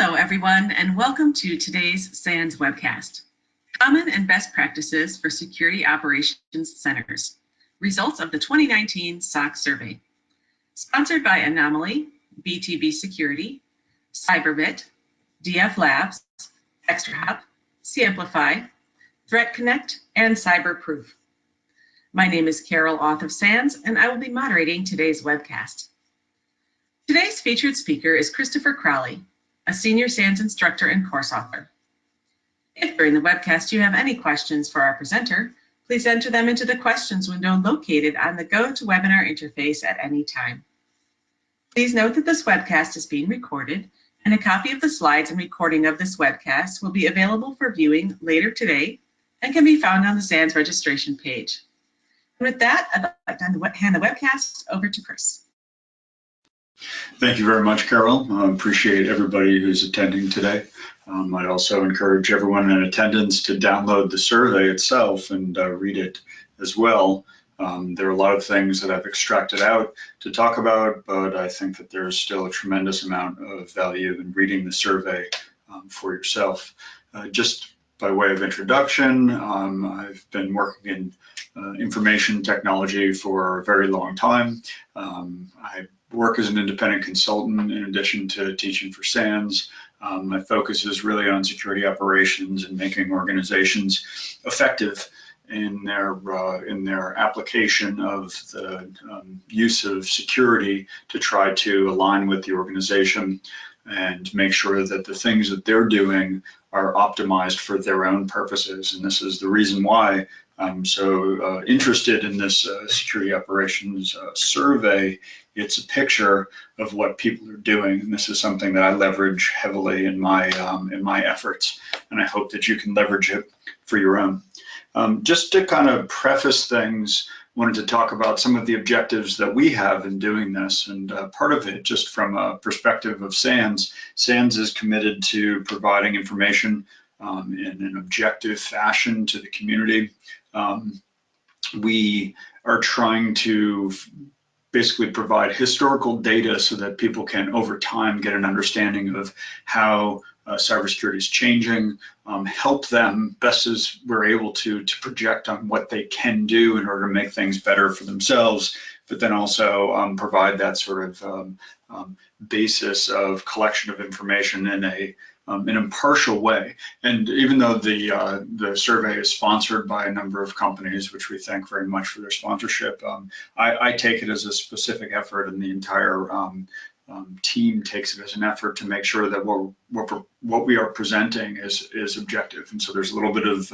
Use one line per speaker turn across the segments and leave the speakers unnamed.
Hello, everyone, and welcome to today's SANS webcast, Common and Best Practices for Security Operations Centers, Results of the 2019 SOC Survey, sponsored by Anomaly, BTB Security, Cyberbit, DF Labs, ExtraHop, Samplify, Threat Connect, and Cyberproof. My name is Carol Auth of SANS, and I will be moderating today's webcast. Today's featured speaker is Christopher Crowley, a senior SANS instructor and course author. If during the webcast you have any questions for our presenter, please enter them into the questions window located on the GoToWebinar interface at any time. Please note that this webcast is being recorded, and a copy of the slides and recording of this webcast will be available for viewing later today and can be found on the SANS registration page. And with that, I'd like to hand the webcast over to Chris.
Thank you very much, Carol. I appreciate everybody who's attending today. I'd also encourage everyone in attendance to download the survey itself and read it as well. There are a lot of things that I've extracted out to talk about, but I think that there's still a tremendous amount of value in reading the survey for yourself. Just by way of introduction, I've been working in information technology for a very long time. I work as an independent consultant in addition to teaching for SANS. My focus is really on security operations and making organizations effective in their application of the use of security to try to align with the organization and make sure that the things that they're doing are optimized for their own purposes. And this is the reason why I'm so interested in this security operations survey. It's a picture of what people are doing, and this is something that I leverage heavily in my efforts, and I hope that you can leverage it for your own. Just to kind of preface things, I wanted to talk about some of the objectives that we have in doing this, and part of it, just from a perspective of SANS, SANS is committed to providing information in an objective fashion to the community. We are trying to basically provide historical data so that people can, over time, get an understanding of how cybersecurity is changing, help them best as we're able to project on what they can do in order to make things better for themselves, but then also provide that sort of basis of collection of information in an impartial way. And even though the survey is sponsored by a number of companies, which we thank very much for their sponsorship, I take it as a specific effort, and the entire team takes it as an effort to make sure that what we are presenting is objective. And so there's a little bit of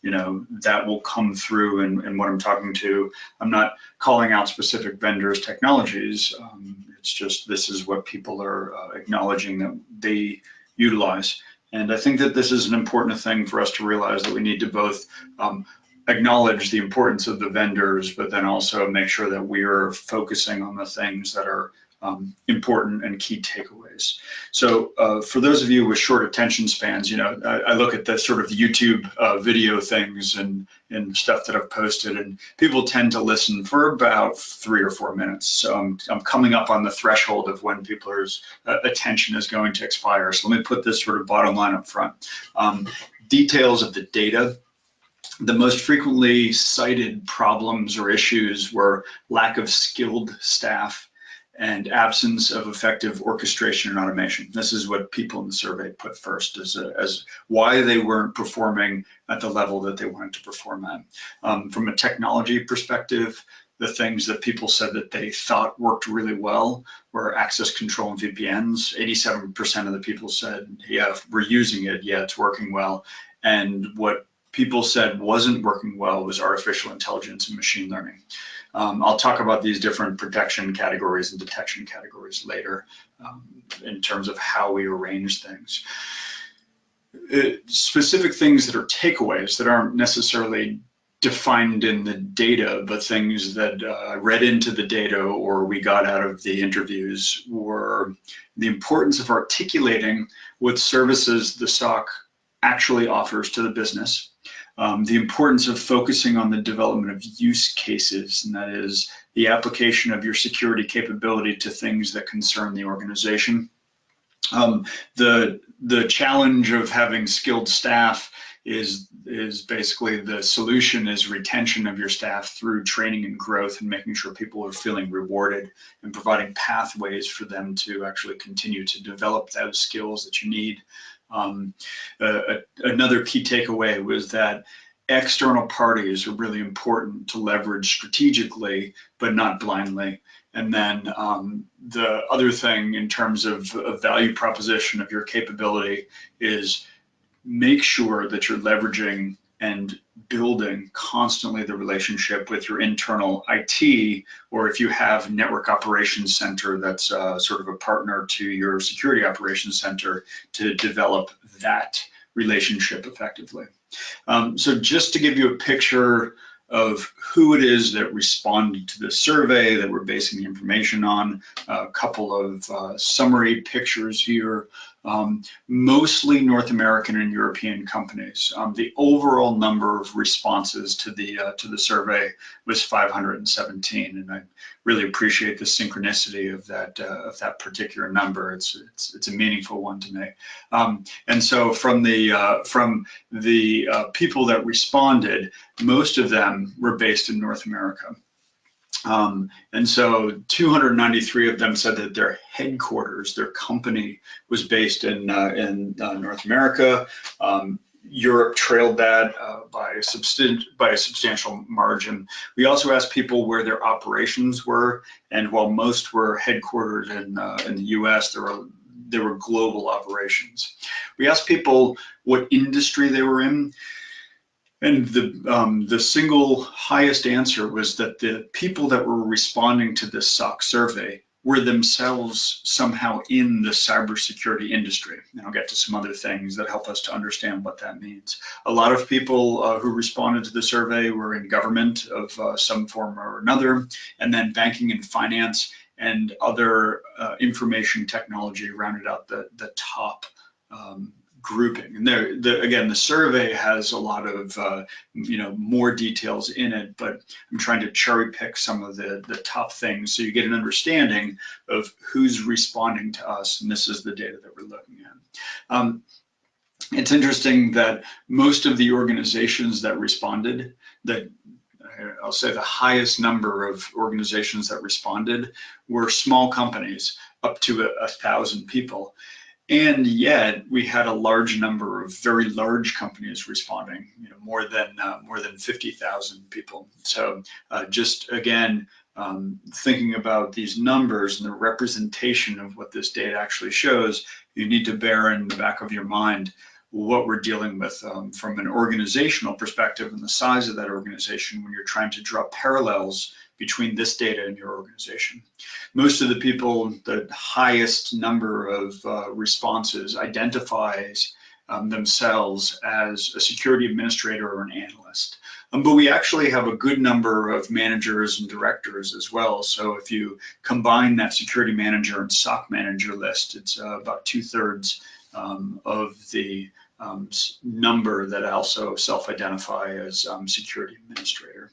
that will come through in what I'm talking to. I'm not calling out specific vendors' technologies. It's just this is what people are acknowledging that they utilize. And I think that this is an important thing for us to realize, that we need to both acknowledge the importance of the vendors, but then also make sure that we are focusing on the things that are important and key takeaways. So for those of you with short attention spans, I look at the sort of YouTube video things and stuff that I've posted, and people tend to listen for about 3 or 4 minutes. So I'm coming up on the threshold of when people's attention is going to expire. So let me put this sort of bottom line up front. Details of the data. The most frequently cited problems or issues were lack of skilled staff and absence of effective orchestration and automation. This is what people in the survey put first as why they weren't performing at the level that they wanted to perform at. From a technology perspective, the things that people said that they thought worked really well were access control and VPNs. 87% of the people said, yeah, we're using it, yeah, it's working well. And what people said wasn't working well was artificial intelligence and machine learning. I'll talk about these different protection categories and detection categories later in terms of how we arrange things. Specific things that are takeaways that aren't necessarily defined in the data, but things that I read into the data or we got out of the interviews were the importance of articulating what services the SOC actually offers to the business. The importance of focusing on the development of use cases, and that is the application of your security capability to things that concern the organization. The challenge of having skilled staff is basically the solution is retention of your staff through training and growth and making sure people are feeling rewarded and providing pathways for them to actually continue to develop those skills that you need. Another key takeaway was that external parties are really important to leverage strategically, but not blindly. And then the other thing in terms of a value proposition of your capability is make sure that you're leveraging and building constantly the relationship with your internal IT, or if you have network operations center that's sort of a partner to your security operations center, to develop that relationship effectively. So just to give you a picture of who it is that responded to the survey that we're basing the information on, a couple of summary pictures here. Mostly North American and European companies. The overall number of responses to the survey was 517, and I really appreciate the synchronicity of that particular number. It's a meaningful one to me. And so from the people that responded, most of them were based in North America. And so 293 of them said that their headquarters, their company, was based in North America. Europe trailed that by a substantial margin. We also asked people where their operations were, and while most were headquartered in the US, there were global operations. We asked people what industry they were in. And the single highest answer was that the people that were responding to this SOC survey were themselves somehow in the cybersecurity industry. And I'll get to some other things that help us to understand what that means. A lot of people who responded to the survey were in government of some form or another, and then banking and finance and other information technology rounded out the top grouping. And again, the survey has a lot of more details in it, but I'm trying to cherry pick some of the top things so you get an understanding of who's responding to us, and this is the data that we're looking at. It's interesting that most of the organizations that responded, that I'll say the highest number of organizations that responded, were small companies up to 1,000 people. And yet we had a large number of very large companies responding, more than 50,000 people. So just again, thinking about these numbers and the representation of what this data actually shows, you need to bear in the back of your mind what we're dealing with from an organizational perspective and the size of that organization when you're trying to draw parallels between this data and your organization. Most of the people, the highest number of responses identifies themselves as a security administrator or an analyst. But we actually have a good number of managers and directors as well. So if you combine that security manager and SOC manager list, it's about 2/3 of the number that also self-identify as security administrator.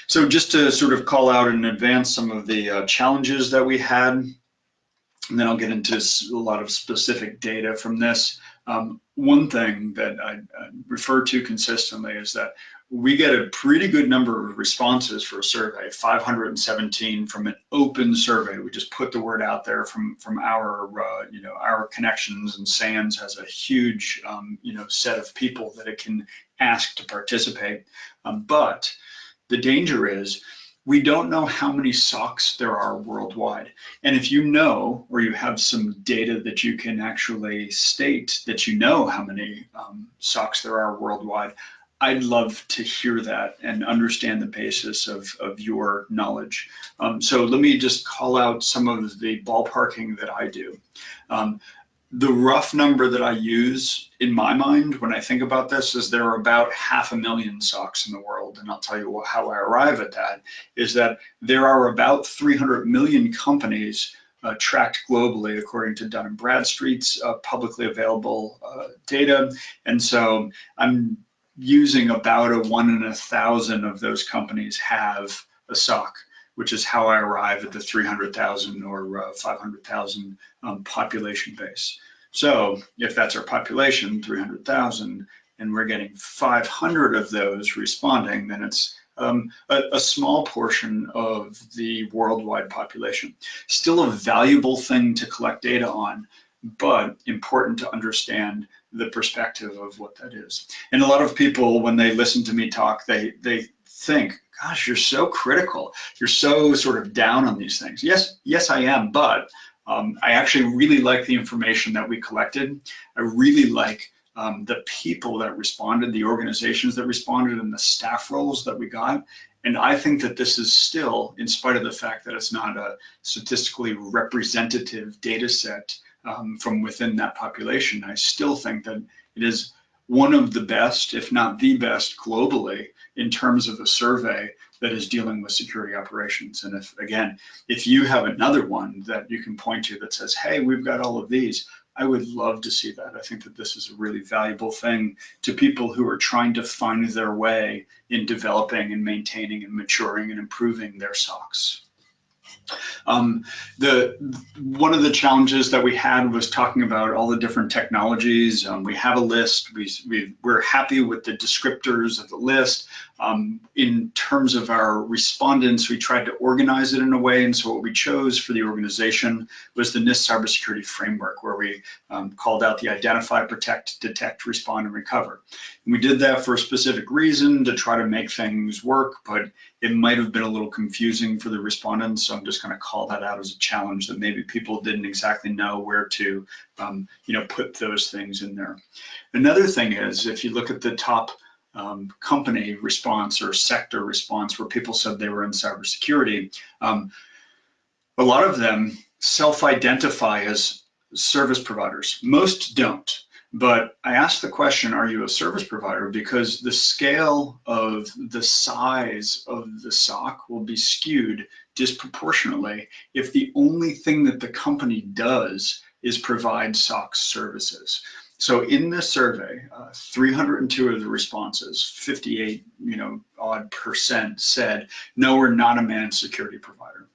So just to sort of call out in advance some of the challenges that we had, and then I'll get into a lot of specific data from this. One thing that I refer to consistently is that we get a pretty good number of responses for a survey, 517 from an open survey. We just put the word out there from our connections, and SANS has a huge set of people that it can ask to participate. But the danger is we don't know how many SOCs there are worldwide. And if you know, or you have some data that you can actually state that you know how many SOCs there are worldwide, I'd love to hear that and understand the basis of your knowledge. So let me just call out some of the ballparking that I do. The rough number that I use in my mind when I think about this is there are about 500,000 SOCs in the world. And I'll tell you how I arrive at that, is that there are about 300 million companies tracked globally according to Dun & Bradstreet's publicly available data. And so I'm using about a 1 in 1,000 of those companies have a SOC, which is how I arrive at the 300,000 or 500,000 population base. So if that's our population, 300,000, and we're getting 500 of those responding, then it's a small portion of the worldwide population. Still a valuable thing to collect data on, but important to understand the perspective of what that is. And a lot of people, when they listen to me talk, they think, gosh, you're so critical. You're so sort of down on these things. Yes, I am, but I actually really like the information that we collected. I really like the people that responded, the organizations that responded, and the staff roles that we got. And I think that this is still, in spite of the fact that it's not a statistically representative data set from within that population, I still think that it is one of the best, if not the best globally, in terms of a survey that is dealing with security operations. And if you have another one that you can point to that says, hey, we've got all of these, I would love to see that. I think that this is a really valuable thing to people who are trying to find their way in developing and maintaining and maturing and improving their SOCs. One of the challenges that we had was talking about all the different technologies. We have a list. We're happy with the descriptors of the list. In terms of our respondents, we tried to organize it in a way, and so what we chose for the organization was the NIST cybersecurity framework, where we called out the identify, protect, detect, respond, and recover. And we did that for a specific reason, to try to make things work, but it might have been a little confusing for the respondents, so I'm just going to call that out as a challenge, that maybe people didn't exactly know where to put those things in there. Another thing is, if you look at the top company response or sector response, where people said they were in cybersecurity, a lot of them self-identify as service providers. Most don't. But I asked the question, are you a service provider? Because the scale of the size of the SOC will be skewed disproportionately if the only thing that the company does is provide SOC services. So in this survey, 302 of the responses, 58 odd percent, said, no, we're not a managed security provider.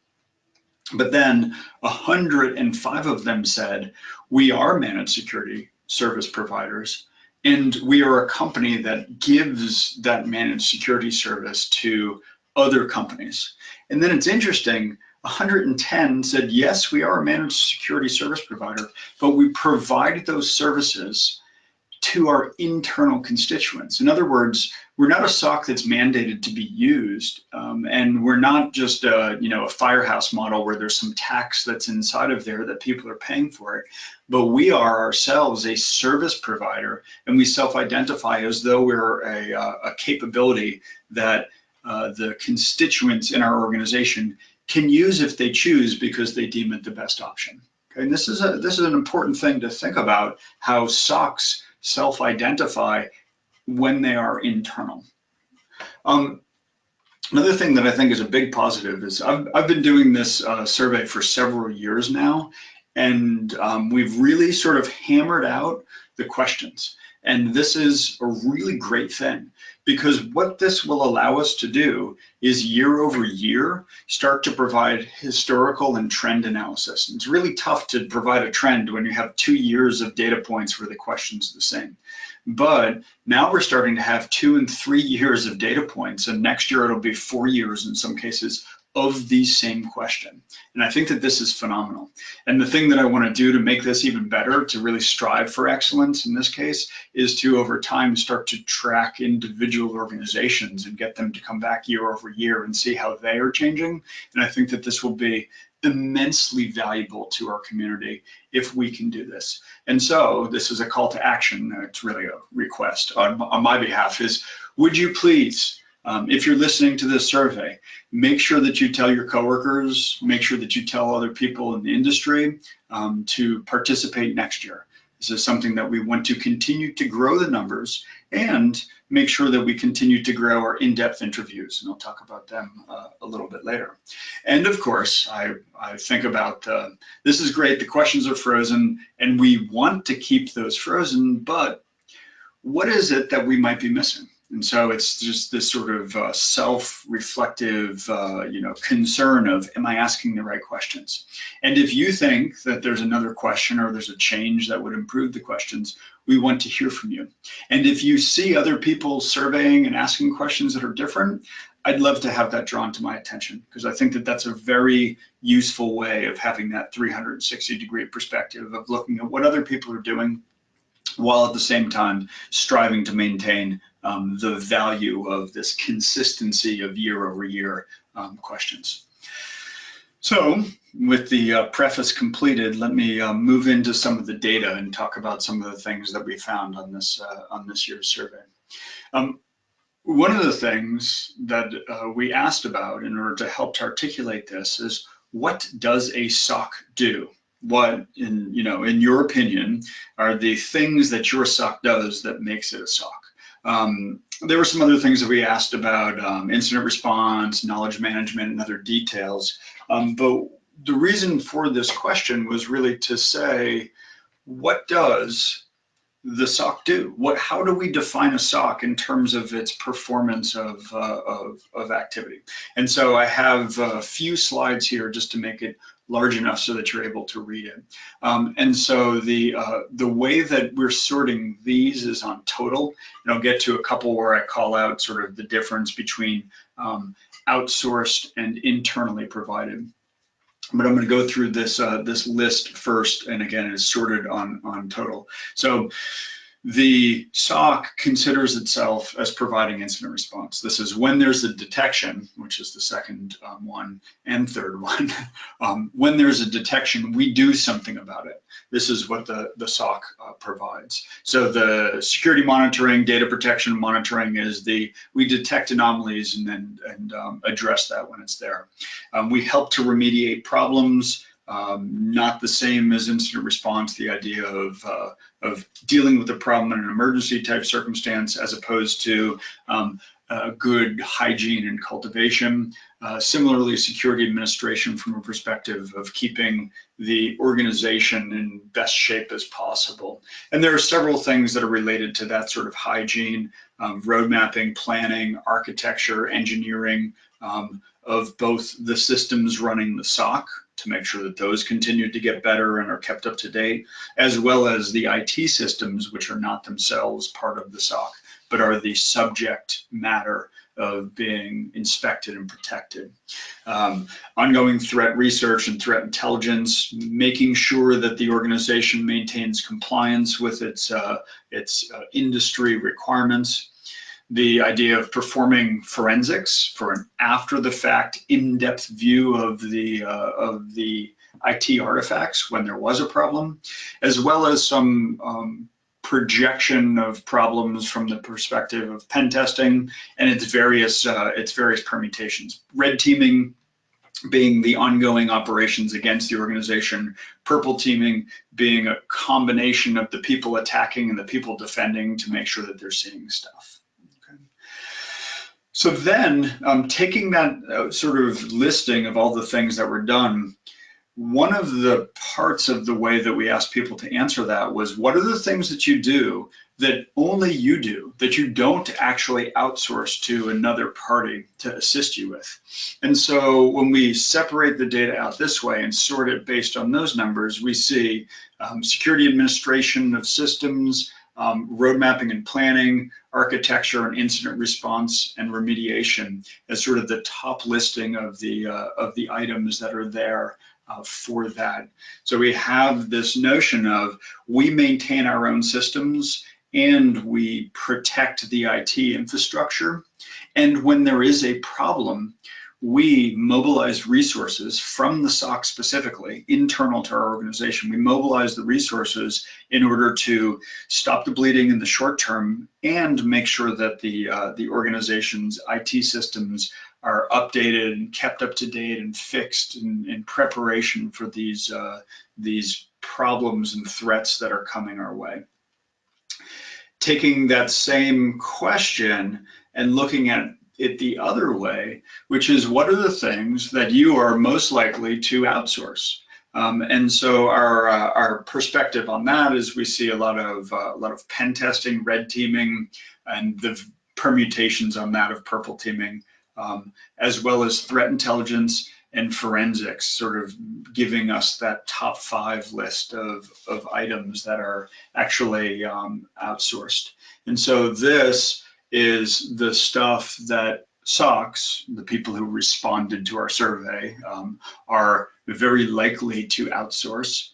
But then 105 of them said, we are managed security service providers, and we are a company that gives that managed security service to other companies. And then it's interesting, 110 said, yes, we are a managed security service provider, but we provide those services to our internal constituents. In other words, we're not a SOC that's mandated to be used, and we're not just a firehouse model where there's some tax that's inside of there that people are paying for it, but we are ourselves a service provider, and we self-identify as though we're a capability that the constituents in our organization can use if they choose, because they deem it the best option. Okay, and this is an important thing to think about, how SOCs self-identify when they are internal. Another thing that I think is a big positive is I've been doing this survey for several years now, and we've really sort of hammered out the questions. And this is a really great thing, because what this will allow us to do is year over year start to provide historical and trend analysis. And it's really tough to provide a trend when you have 2 years of data points where the question's the same. But now we're starting to have 2 and 3 years of data points, and next year it'll be 4 years in some cases of the same question. And I think that this is phenomenal. And the thing that I want to do to make this even better, to really strive for excellence in this case, is to over time start to track individual organizations and get them to come back year over year and see how they are changing. And I think that this will be immensely valuable to our community if we can do this. And so this is a call to action. It's really a request on my behalf, is would you please, if you're listening to this survey, make sure that you tell your coworkers, make sure that you tell other people in the industry to participate next year. This is something that we want to continue to grow the numbers and make sure that we continue to grow our in-depth interviews, and I'll talk about them a little bit later. And of course, I think about, this is great, the questions are frozen, and we want to keep those frozen, but what is it that we might be missing? And so it's just this sort of self-reflective, concern of, am I asking the right questions? And if you think that there's another question or there's a change that would improve the questions, we want to hear from you. And if you see other people surveying and asking questions that are different, I'd love to have that drawn to my attention, because I think that that's a very useful way of having that 360-degree perspective of looking at what other people are doing, while at the same time striving to maintain the value of this consistency of year-over-year questions. So with the preface completed, let me move into some of the data and talk about some of the things that we found on this year's survey. One of the things that we asked about in order to help to articulate this is, what does a SOC do? What, in your opinion, are the things that your SOC does that makes it a SOC? There were some other things that we asked about, incident response, knowledge management, and other details. But the reason for this question was really to say, what does the SOC do? How do we define a SOC in terms of its performance of activity? And so I have a few slides here just to make it large enough so that you're able to read it. And so the way that we're sorting these is on total, and I'll get to a couple where I call out sort of the difference between outsourced and internally provided. But I'm going to go through this list first, and again, it is sorted on total. So the SOC considers itself as providing incident response. This is when there's a detection, which is the second one and third one. When there's a detection, we do something about it. This is what the SOC provides. So the security monitoring, data protection monitoring is we detect anomalies and address that when it's there. We help to remediate problems. Not the same as incident response, the idea of dealing with the problem in an emergency type circumstance, as opposed to good hygiene and cultivation. Similarly, security administration from a perspective of keeping the organization in best shape as possible. And there are several things that are related to that sort of hygiene, road mapping, planning, architecture, engineering, of both the systems running the SOC to make sure that those continue to get better and are kept up to date, as well as the IT systems, which are not themselves part of the SOC, but are the subject matter of being inspected and protected. Ongoing threat research and threat intelligence, making sure that the organization maintains compliance with its industry requirements. The idea of performing forensics for an after-the-fact, in-depth view of the IT artifacts when there was a problem, as well as some projection of problems from the perspective of pen testing and its various permutations. Red teaming being the ongoing operations against the organization, purple teaming being a combination of the people attacking and the people defending to make sure that they're seeing stuff. So then, taking that sort of listing of all the things that were done, one of the parts of the way that we asked people to answer that was, what are the things that you do that only you do, that you don't actually outsource to another party to assist you with? And so when we separate the data out this way and sort it based on those numbers, we see security administration of systems, road mapping and planning, architecture and incident response and remediation as sort of the top listing of the items that are there for that. So we have this notion of, we maintain our own systems and we protect the IT infrastructure. And when there is a problem, we mobilize resources from the SOC specifically, internal to our organization. We mobilize the resources in order to stop the bleeding in the short term and make sure that the organization's IT systems are updated and kept up to date and fixed in preparation for these problems and threats that are coming our way. Taking that same question and looking at it the other way, which is, what are the things that you are most likely to outsource? And so our perspective on that is, we see a lot of pen testing, red teaming, and the permutations on that of purple teaming, as well as threat intelligence and forensics, sort of giving us that top 5 list of items that are actually outsourced. And so this is the stuff that SOCs, the people who responded to our survey, are very likely to outsource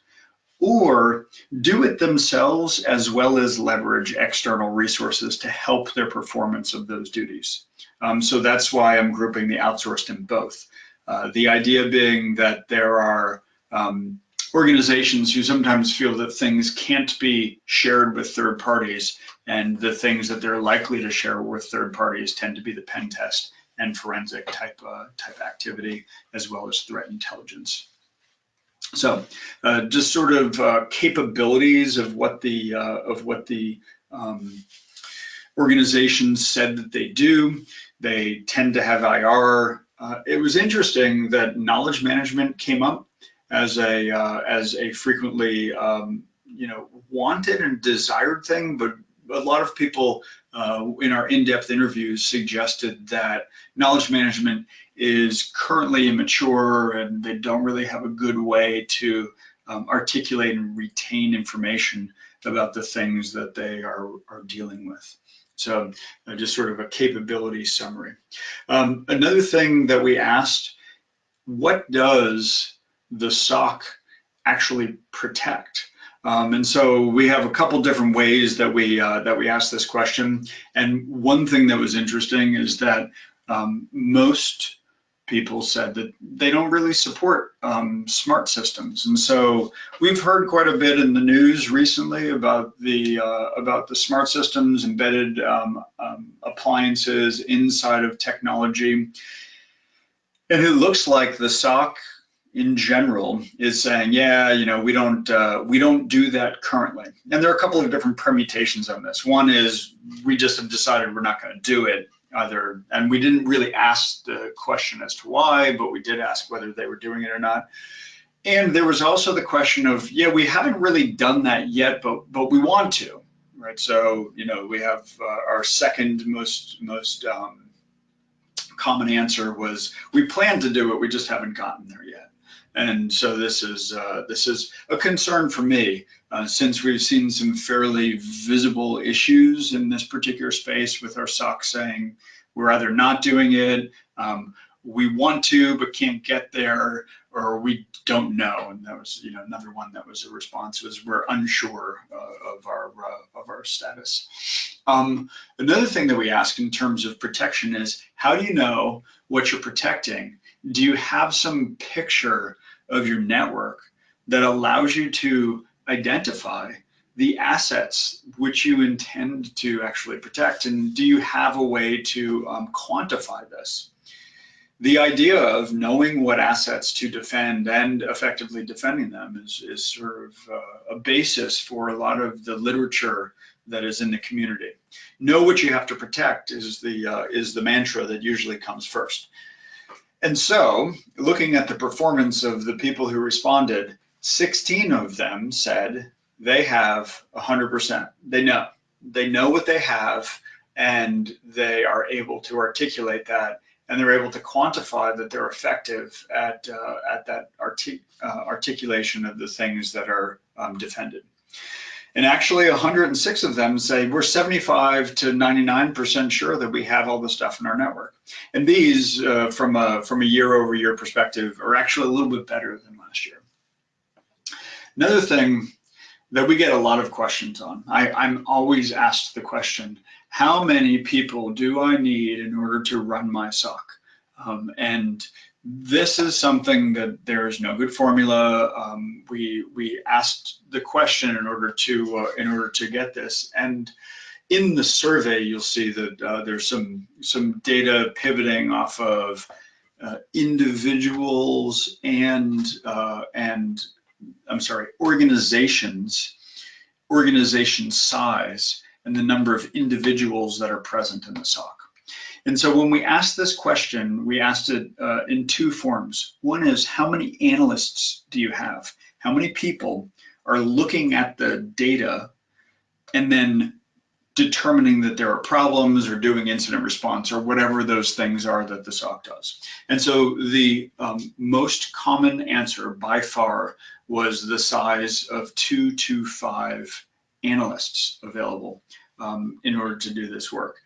or do it themselves, as well as leverage external resources to help their performance of those duties. So that's why I'm grouping the outsourced in both. The idea being that there are organizations who sometimes feel that things can't be shared with third parties, and the things that they're likely to share with third parties tend to be the pen test and forensic type activity, as well as threat intelligence. So just sort of capabilities of what the organizations said that they do. They tend to have IR. It was interesting that knowledge management came up as a frequently wanted and desired thing, but a lot of people in our in-depth interviews suggested that knowledge management is currently immature and they don't really have a good way to articulate and retain information about the things that they are dealing with. So just sort of a capability summary. Another thing that we asked, what does the SOC actually protect? And so we have a couple different ways that we asked this question. And one thing that was interesting is that most people said that they don't really support smart systems. And so we've heard quite a bit in the news recently about the smart systems, embedded appliances inside of technology. And it looks like the SOC in general is saying, yeah, we don't do that currently. And there are a couple of different permutations on this. One is we just have decided we're not going to do it either, and we didn't really ask the question as to why, but we did ask whether they were doing it or not. And there was also the question of, yeah, we haven't really done that yet, but we want to, right? So we have our second most common answer was we plan to do it, we just haven't gotten there yet. And so this is a concern for me, since we've seen some fairly visible issues in this particular space with our SOC saying we're either not doing it, we want to but can't get there, or we don't know. And that was another one that was a response was we're unsure of our status. Another thing that we asked in terms of protection is, how do you know what you're protecting? Do you have some picture of your network that allows you to identify the assets which you intend to actually protect? And do you have a way to quantify this? The idea of knowing what assets to defend and effectively defending them is sort of a basis for a lot of the literature that is in the community. Know what you have to protect is the mantra that usually comes first. And so, looking at the performance of the people who responded, 16 of them said they have 100%. They know what they have, and they are able to articulate that, and they're able to quantify that they're effective at that articulation of the things that are defended. And actually 106 of them say we're 75 to 99% sure that we have all the stuff in our network. And these, from a year-over-year perspective, are actually a little bit better than last year. Another thing that we get a lot of questions on, I'm always asked the question, how many people do I need in order to run my SOC? And this is something that there is no good formula. We asked the question in order to get this, and in the survey you'll see that there's some data pivoting off of individuals and organization size, and the number of individuals that are present in the SOC. And so when we asked this question, we asked it in two forms. One is, how many analysts do you have? How many people are looking at the data and then determining that there are problems or doing incident response or whatever those things are that the SOC does. And so the most common answer by far was the size of 2 to 5 analysts available in order to do this work.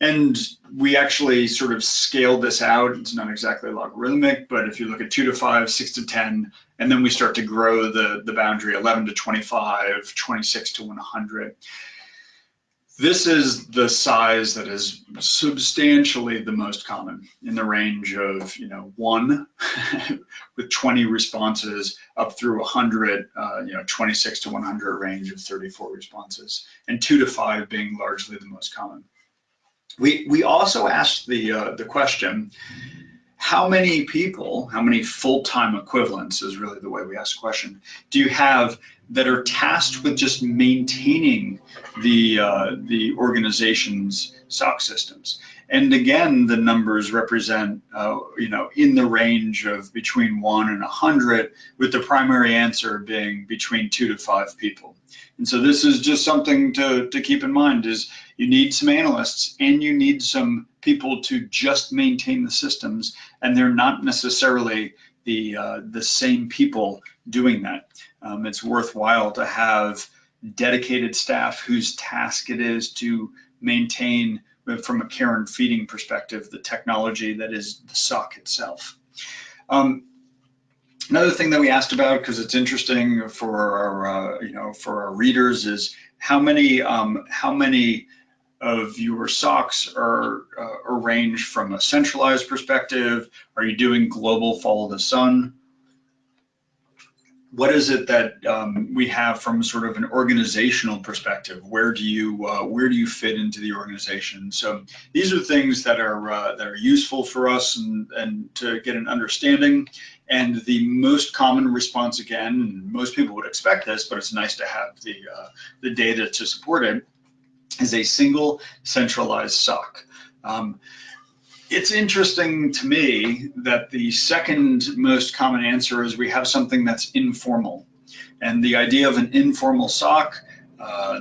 And we actually sort of scaled this out. It's not exactly logarithmic, but if you look at 2 to 5, 6 to 10, and then we start to grow the boundary 11 to 25, 26 to 100. This is the size that is substantially the most common, in the range of 1 with 20 responses up through 100, 26 to 100 range of 34 responses, and 2 to 5 being largely the most common. We also asked the question, how many people, how many full-time equivalents is really the way we ask the question, do you have that are tasked with just maintaining the organization's SOC systems? And again, the numbers represent, in the range of between 1 and 100, with the primary answer being between 2 to 5 people. And so this is just something to keep in mind, is you need some analysts and you need some people to just maintain the systems, and they're not necessarily the same people doing that. It's worthwhile to have dedicated staff whose task it is to maintain, from a care and feeding perspective, the technology that is the SOC itself. Another thing that we asked about, because it's interesting for our, for our readers, is how many of your SOCs are arranged from a centralized perspective? Are you doing global follow the sun? What is it that we have from sort of an organizational perspective? Where do you fit into the organization? So these are things that are useful for us and to get an understanding. And the most common response, again, and most people would expect this, but it's nice to have the data to support it, is a single centralized SOC. It's interesting to me that the second most common answer is we have something that's informal. And the idea of an informal SOC,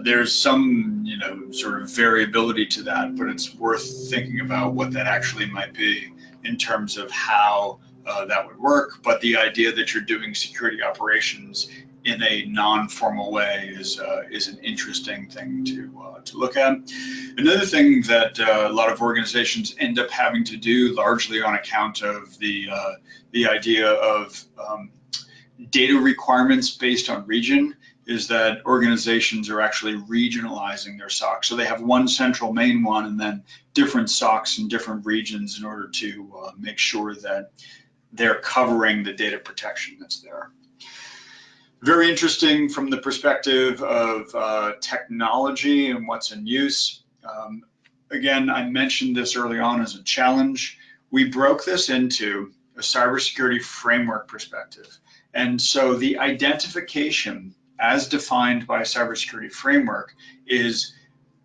there's some sort of variability to that, but it's worth thinking about what that actually might be in terms of how that would work. But the idea that you're doing security operations in a non-formal way is an interesting thing to look at. Another thing that a lot of organizations end up having to do, largely on account of the idea of data requirements based on region, is that organizations are actually regionalizing their SOC. So they have one central main one and then different SOCs in different regions in order to make sure that they're covering the data protection that's there. Very interesting from the perspective of technology and what's in use. Again, I mentioned this early on as a challenge. We broke this into a cybersecurity framework perspective. And so the identification as defined by a cybersecurity framework is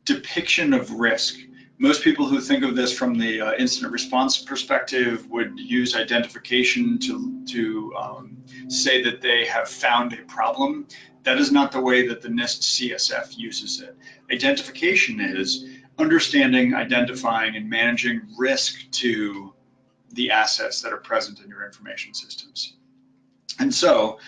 depiction of risk. Most people who think of this from the incident response perspective would use identification to say that they have found a problem. That is not the way that the NIST CSF uses it. Identification is understanding, identifying, and managing risk to the assets that are present in your information systems. And so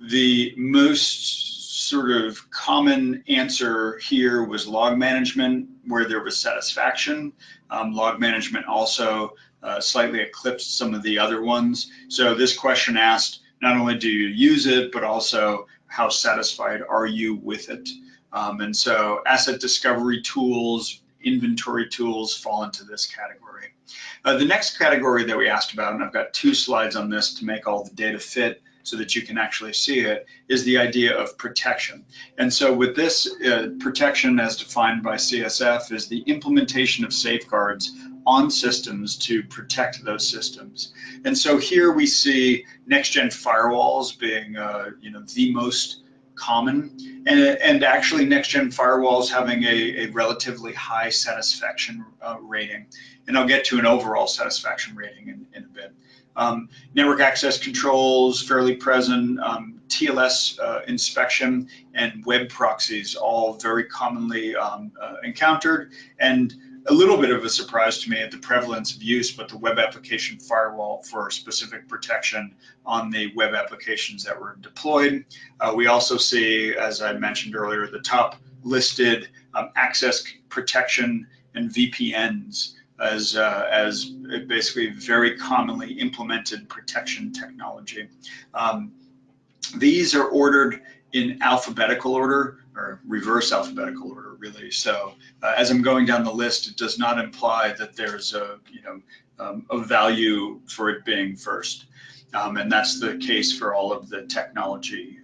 the most sort of common answer here was log management, where there was satisfaction. Log management also slightly eclipsed some of the other ones. So this question asked, not only do you use it, but also how satisfied are you with it? And so asset discovery tools, inventory tools fall into this category. The next category that we asked about, and I've got 2 slides on this to make all the data fit so that you can actually see it, is the idea of protection. And so with this, protection as defined by CSF is the implementation of safeguards on systems to protect those systems. And so here we see next-gen firewalls being the most common, and actually next-gen firewalls having a relatively high satisfaction rating. And I'll get to an overall satisfaction rating in a bit. Network access controls, fairly present, TLS inspection, and web proxies, all very commonly encountered, and a little bit of a surprise to me at the prevalence of use, but the web application firewall for specific protection on the web applications that were deployed. We also see, as I mentioned earlier, the top listed access protection and VPNs as basically very commonly implemented protection technology. These are ordered in alphabetical order, or reverse alphabetical order, really. So as I'm going down the list, it does not imply that there's a value for it being first. And that's the case for all of the technology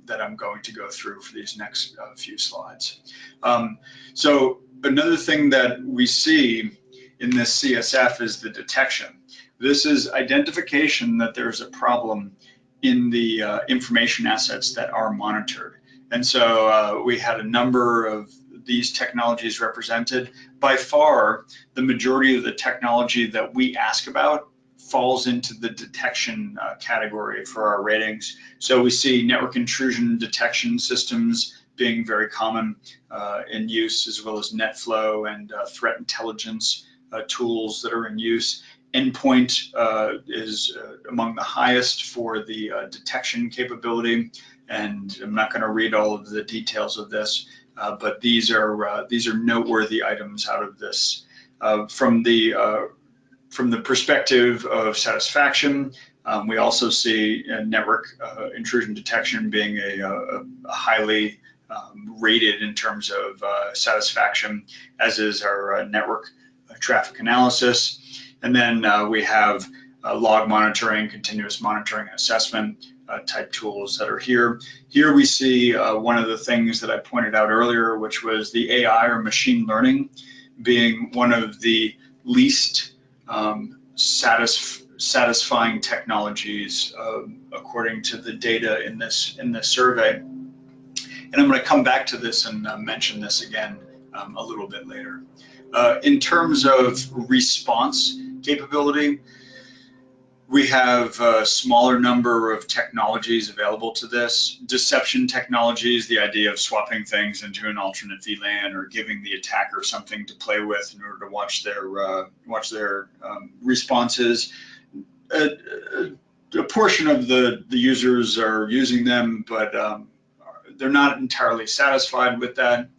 that I'm going to go through for these next few slides. So another thing that we see in this CSF is the detection. This is identification that there's a problem in the information assets that are monitored. And so we had a number of these technologies represented. By far, the majority of the technology that we ask about falls into the detection category for our ratings. So we see network intrusion detection systems being very common in use, as well as NetFlow and threat intelligence tools that are in use. Endpoint is among the highest for the detection capability, and I'm not going to read all of the details of this, but these are noteworthy items out of this. From the perspective of satisfaction, we also see network intrusion detection being a highly rated in terms of satisfaction, as is our network traffic analysis. And then we have log monitoring, continuous monitoring, assessment type tools that are here. Here we see one of the things that I pointed out earlier, which was the AI or machine learning being one of the least satisfying technologies according to the data in this survey. And I'm going to come back to this and mention this again a little bit later. In terms of response capability, we have a smaller number of technologies available to this. Deception technologies, the idea of swapping things into an alternate VLAN or giving the attacker something to play with in order to watch their responses. A portion of the users are using them, but they're not entirely satisfied with that.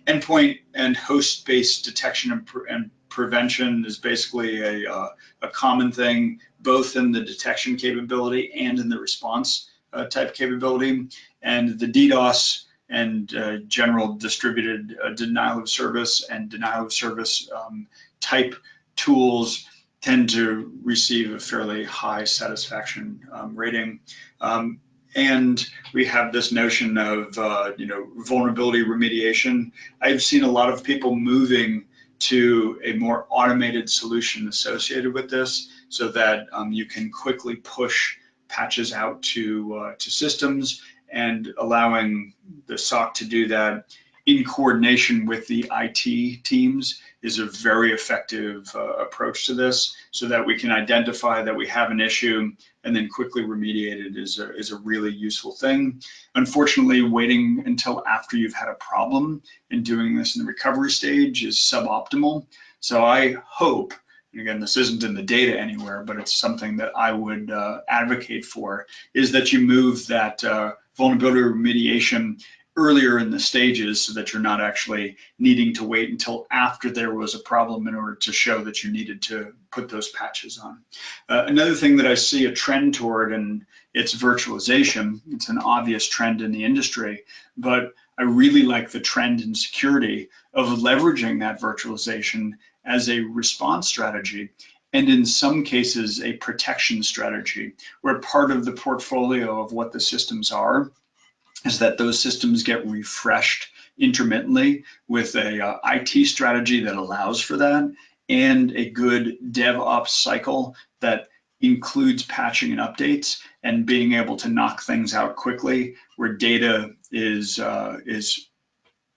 Endpoint and host-based detection and prevention is basically a common thing, both in the detection capability and in the response type capability. And the DDoS and general distributed denial of service and denial of service type tools tend to receive a fairly high satisfaction rating. And we have this notion of vulnerability remediation. I've seen a lot of people moving to a more automated solution associated with this, so that you can quickly push patches out to systems, and allowing the SOC to do that in coordination with the IT teams is a very effective approach to this, so that we can identify that we have an issue and then quickly remediate it is a really useful thing. Unfortunately, waiting until after you've had a problem and doing this in the recovery stage is suboptimal. So I hope, and again, this isn't in the data anywhere, but it's something that I would advocate for, is that you move that vulnerability remediation earlier in the stages, so that you're not actually needing to wait until after there was a problem in order to show that you needed to put those patches on. Another thing that I see a trend toward, and it's virtualization. It's an obvious trend in the industry, but I really like the trend in security of leveraging that virtualization as a response strategy, and in some cases a protection strategy, where part of the portfolio of what the systems are is that those systems get refreshed intermittently with a IT strategy that allows for that, and a good DevOps cycle that includes patching and updates, and being able to knock things out quickly, where data is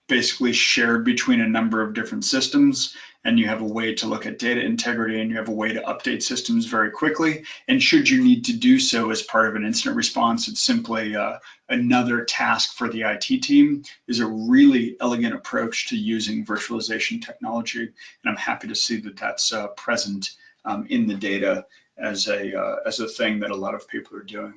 basically shared between a number of different systems, and you have a way to look at data integrity, and you have a way to update systems very quickly. And should you need to do so as part of an incident response, it's simply another task for the IT team, is a really elegant approach to using virtualization technology. And I'm happy to see that that's present in the data as a thing that a lot of people are doing.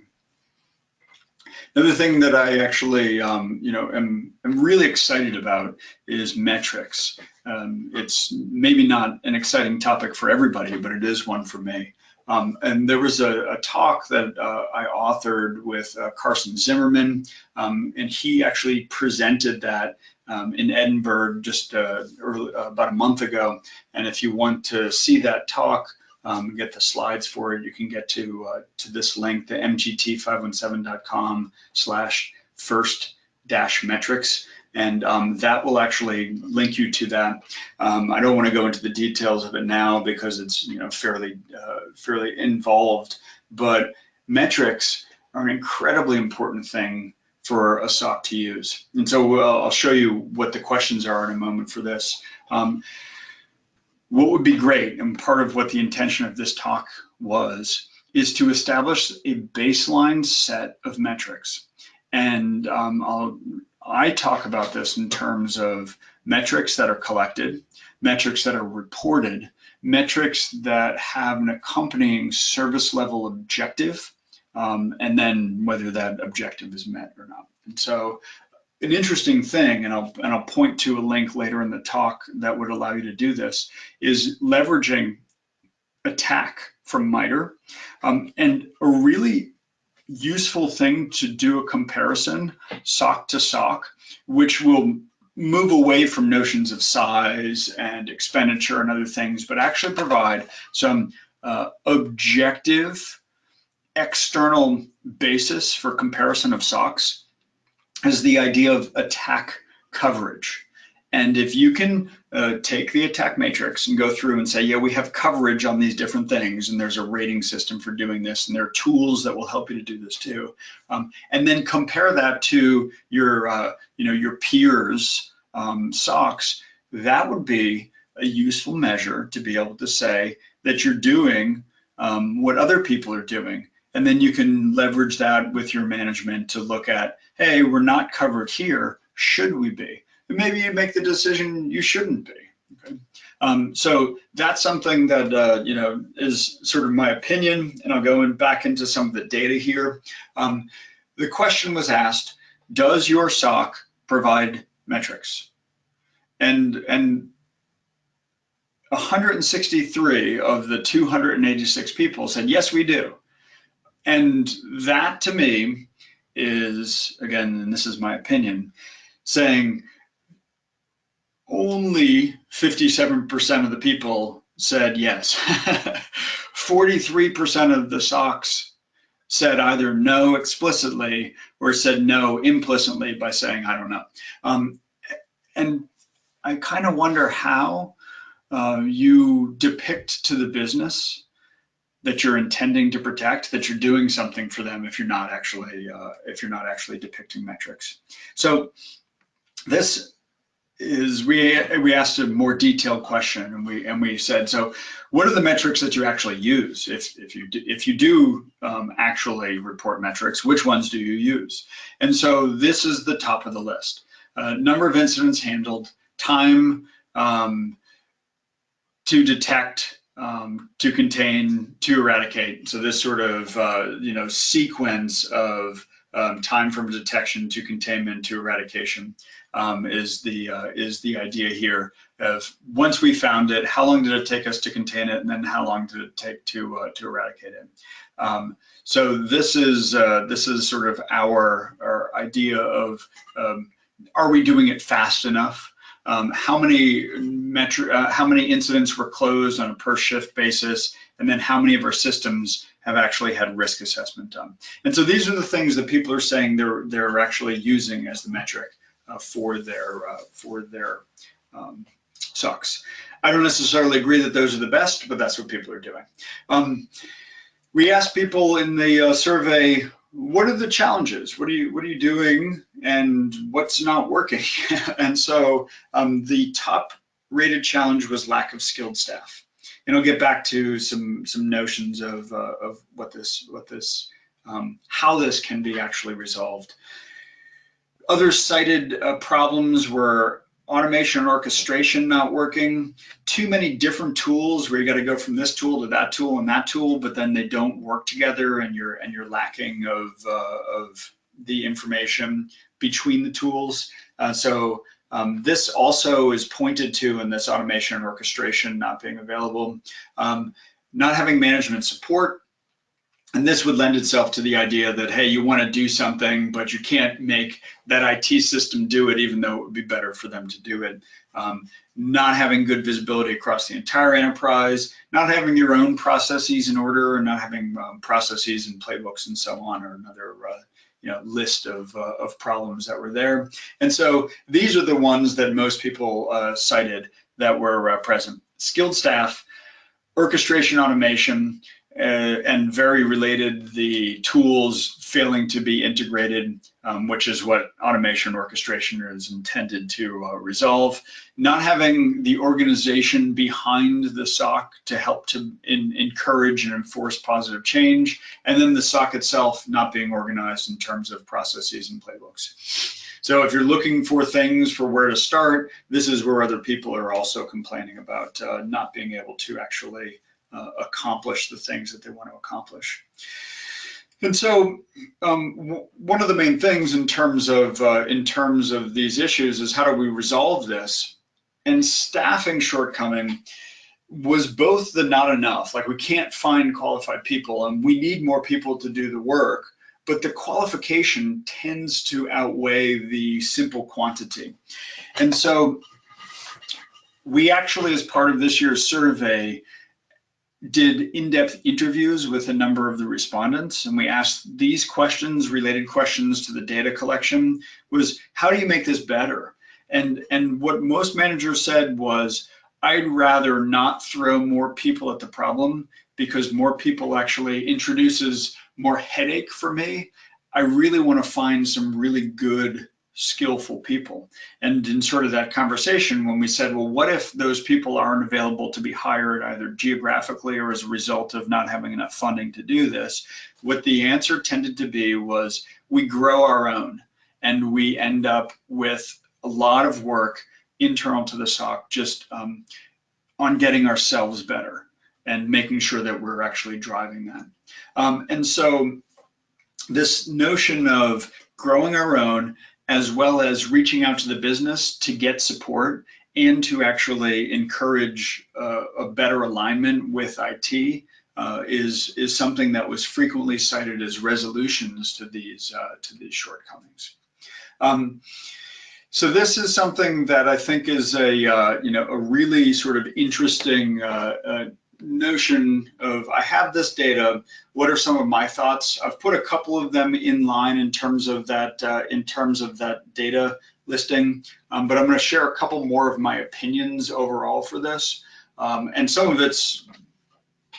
Another thing that I actually, am really excited about is metrics. It's maybe not an exciting topic for everybody, but it is one for me. And there was a talk that I authored with Carson Zimmerman, and he actually presented that in Edinburgh just about a month ago. And if you want to see that talk, get the slides for it, you can get to this link, the mgt517.com/first-metrics, and that will actually link you to that. I don't want to go into the details of it now because it's fairly involved, but metrics are an incredibly important thing for a SOC to use. And so I'll show you what the questions are in a moment for this. What would be great, and part of what the intention of this talk was, is to establish a baseline set of metrics. And I talk about this in terms of metrics that are collected, metrics that are reported, metrics that have an accompanying service level objective, and then whether that objective is met or not. And so an interesting thing, and I'll point to a link later in the talk that would allow you to do this, is leveraging attack from MITRE, and a really useful thing to do a comparison SOC to SOC, which will move away from notions of size and expenditure and other things, but actually provide some objective external basis for comparison of SOCs, is the idea of attack coverage. And if you can take the attack matrix and go through and say, yeah, we have coverage on these different things, and there's a rating system for doing this, and there are tools that will help you to do this too, and then compare that to your peers' SOCs, that would be a useful measure to be able to say that you're doing what other people are doing. And then you can leverage that with your management to look at, hey, we're not covered here, should we be? And maybe you make the decision you shouldn't be. Okay? So that's something that is sort of my opinion, and I'll go back into some of the data here. The question was asked, does your SOC provide metrics? And 163 of the 286 people said, yes, we do. And that to me is, again, and this is my opinion, saying only 57% of the people said yes. 43% of the SOCs said either no explicitly or said no implicitly by saying, I don't know. And I kind of wonder how you depict to the business that you're intending to protect, that you're doing something for them if you're not actually depicting metrics. So this is, we asked a more detailed question, and we said, so what are the metrics that you actually use? If you do actually report metrics, which ones do you use? And so this is the top of the list: number of incidents handled, time to detect, to contain, to eradicate. So this sort of sequence of time from detection to containment to eradication is the idea here of, once we found it, how long did it take us to contain it, and then how long did it take to eradicate it? So this is sort of our idea of, are we doing it fast enough? How many incidents were closed on a per shift basis, and then how many of our systems have actually had risk assessment done? And so these are the things that people are saying they're actually using as the metric for their SOCs. I don't necessarily agree that those are the best, but that's what people are doing. We asked people in the survey, what are the challenges? What are you doing, and what's not working? And so the top rated challenge was lack of skilled staff. And I'll get back to some notions of how this can be actually resolved. Other cited problems were automation and orchestration not working, too many different tools where you got to go from this tool to that tool and that tool, but then they don't work together, and you're lacking of the information between the tools. So this also is pointed to in this automation and orchestration not being available. Not having management support. And this would lend itself to the idea that, hey, you want to do something, but you can't make that IT system do it, even though it would be better for them to do it. Not having good visibility across the entire enterprise, not having your own processes in order, and not having processes and playbooks and so on, or another list of problems that were there. And so these are the ones that most people cited that were present. Skilled staff, orchestration automation, and very related, the tools failing to be integrated, which is what automation orchestration is intended to resolve. Not having the organization behind the SOC to help to encourage and enforce positive change, and then the SOC itself not being organized in terms of processes and playbooks. So if you're looking for things for where to start, this is where other people are also complaining about not being able to actually accomplish the things that they want to accomplish. And so one of the main things in terms of these issues is how do we resolve this? And staffing shortcoming was both the not enough, like we can't find qualified people and we need more people to do the work, but the qualification tends to outweigh the simple quantity. And so we actually, as part of this year's survey, did in-depth interviews with a number of the respondents, and we asked these questions, related questions to the data collection, was how do you make this better? And what most managers said was, I'd rather not throw more people at the problem because more people actually introduces more headache for me. I really want to find some really good, skillful people. And in sort of that conversation, when we said, well, what if those people aren't available to be hired either geographically or as a result of not having enough funding to do this, what the answer tended to be was we grow our own and we end up with a lot of work internal to the SOC just on getting ourselves better and making sure that we're actually driving that. And so this notion of growing our own, as well as reaching out to the business to get support and to actually encourage a better alignment with IT is something that was frequently cited as resolutions to these shortcomings. So this is something that I think is a really sort of interesting notion of, I have this data, what are some of my thoughts? I've put a couple of them in line in terms of that data listing, but I'm going to share a couple more of my opinions overall for this, and some of it's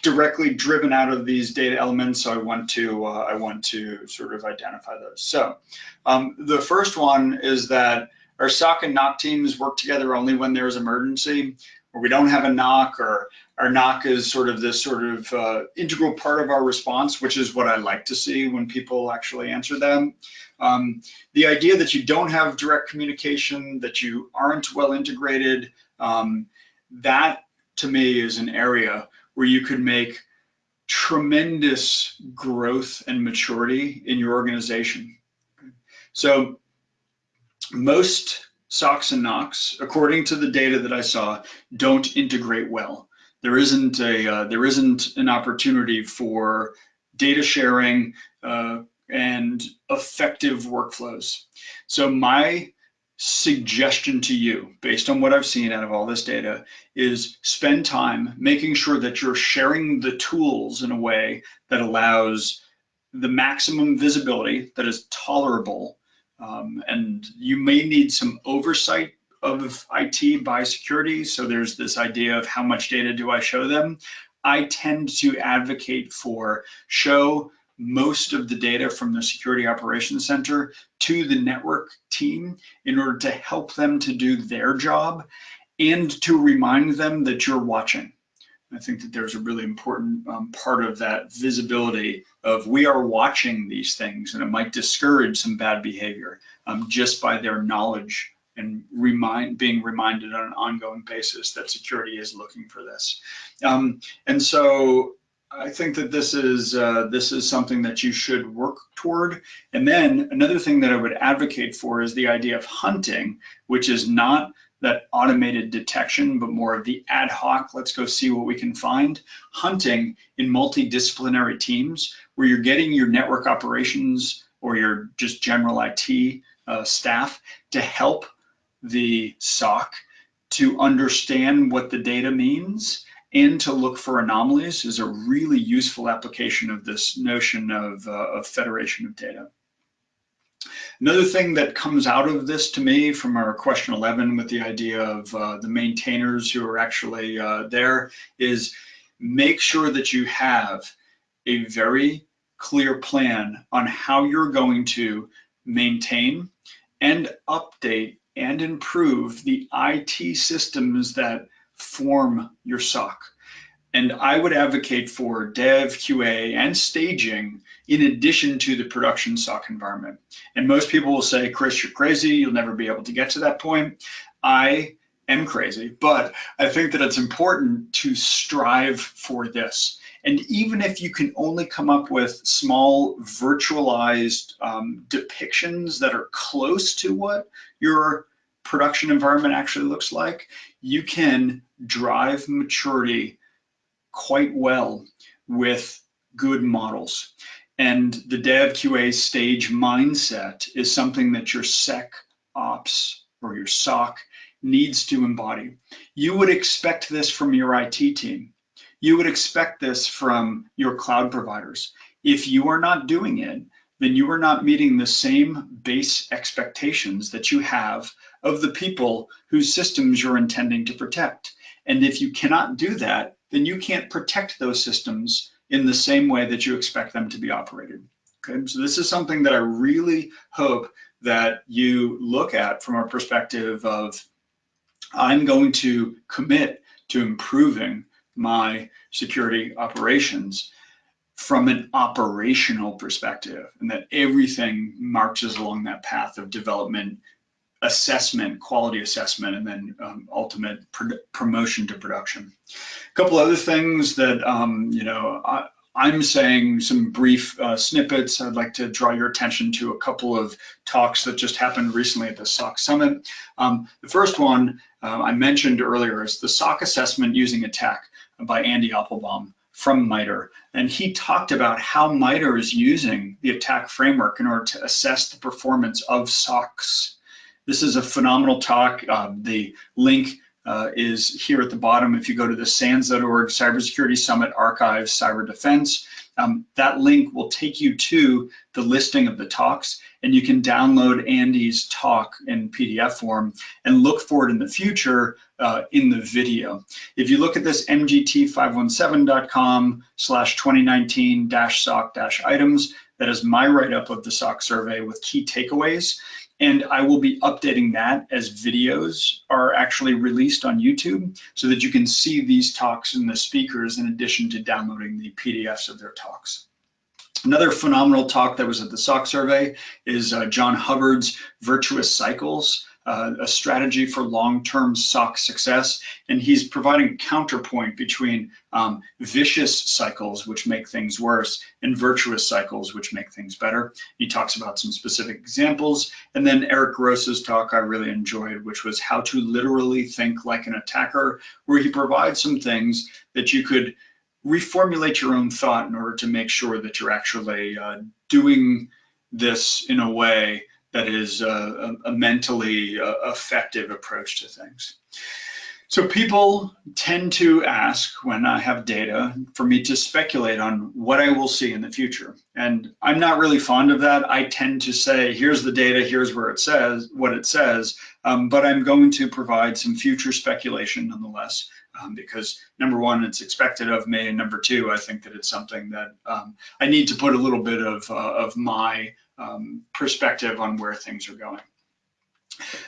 directly driven out of these data elements, so I want to sort of identify those. So the first one is that our SOC and NOC teams work together only when there's emergency, or we don't have a NOC, or our NOC is sort of this sort of integral part of our response, which is what I like to see when people actually answer them. The idea that you don't have direct communication, that you aren't well integrated, that to me is an area where you could make tremendous growth and maturity in your organization. So most SOCs and NOCs, according to the data that I saw, don't integrate well. There isn't an opportunity for data sharing and effective workflows. So my suggestion to you, based on what I've seen out of all this data, is spend time making sure that you're sharing the tools in a way that allows the maximum visibility that is tolerable. And you may need some oversight of IT by security. So there's this idea of how much data do I show them? I tend to advocate for show most of the data from the security operations center to the network team in order to help them to do their job. and to remind them that you're watching. I think that there's a really important part of that visibility of we are watching these things, and it might discourage some bad behavior just by their knowledge and being reminded on an ongoing basis that security is looking for this. And so I think that this is something that you should work toward. And then another thing that I would advocate for is the idea of hunting, which is not that automated detection, but more of the ad hoc, let's go see what we can find. Hunting in multidisciplinary teams where you're getting your network operations or your just general IT staff to help the SOC to understand what the data means and to look for anomalies is a really useful application of this notion of federation of data. Another thing that comes out of this to me from our question 11 with the idea of the maintainers who are actually there is make sure that you have a very clear plan on how you're going to maintain and update and improve the IT systems that form your SOC. And I would advocate for dev, QA, and staging in addition to the production SOC environment. And most people will say, Chris, you're crazy. You'll never be able to get to that point. I am crazy, but I think that it's important to strive for this. And even if you can only come up with small virtualized depictions that are close to what your production environment actually looks like, you can drive maturity quite well with good models. And the dev QA stage mindset is something that your SecOps or your SOC needs to embody. You would expect this from your IT team. You would expect this from your cloud providers. If you are not doing it, then you are not meeting the same base expectations that you have of the people whose systems you're intending to protect. And if you cannot do that, then you can't protect those systems in the same way that you expect them to be operated. Okay, so this is something that I really hope that you look at from a perspective of, I'm going to commit to improving my security operations from an operational perspective, and that everything marches along that path of development, assessment, quality assessment, and then ultimate promotion to production. A couple other things that I'm saying, some brief snippets. I'd like to draw your attention to a couple of talks that just happened recently at the SOC Summit. The first one I mentioned earlier is the SOC assessment using attack by Andy Applebaum from MITRE. And he talked about how MITRE is using the attack framework in order to assess the performance of SOCs. This is a phenomenal talk. The link is here at the bottom. If you go to the SANS.org Cybersecurity Summit Archives Cyber Defense, that link will take you to the listing of the talks, and you can download Andy's talk in PDF form and look for it in the future in the video. If you look at this mgt517.com/2019-SOC-items, that is my write-up of the SOC survey with key takeaways. And I will be updating that as videos are actually released on YouTube so that you can see these talks and the speakers in addition to downloading the PDFs of their talks. Another phenomenal talk that was at the SOC survey is John Hubbard's Virtuous Cycles, a strategy for long-term SOC success. And he's providing a counterpoint between vicious cycles, which make things worse, and virtuous cycles, which make things better. He talks about some specific examples. And then Eric Gross's talk I really enjoyed, which was how to literally think like an attacker, where he provides some things that you could reformulate your own thought in order to make sure that you're actually doing this in a way that is a mentally effective approach to things. So people tend to ask when I have data for me to speculate on what I will see in the future. And I'm not really fond of that. I tend to say, here's the data, here's where it says, what it says, but I'm going to provide some future speculation nonetheless. Because number one, it's expected of me, and number two, I think that it's something that I need to put a little bit of my perspective on where things are going.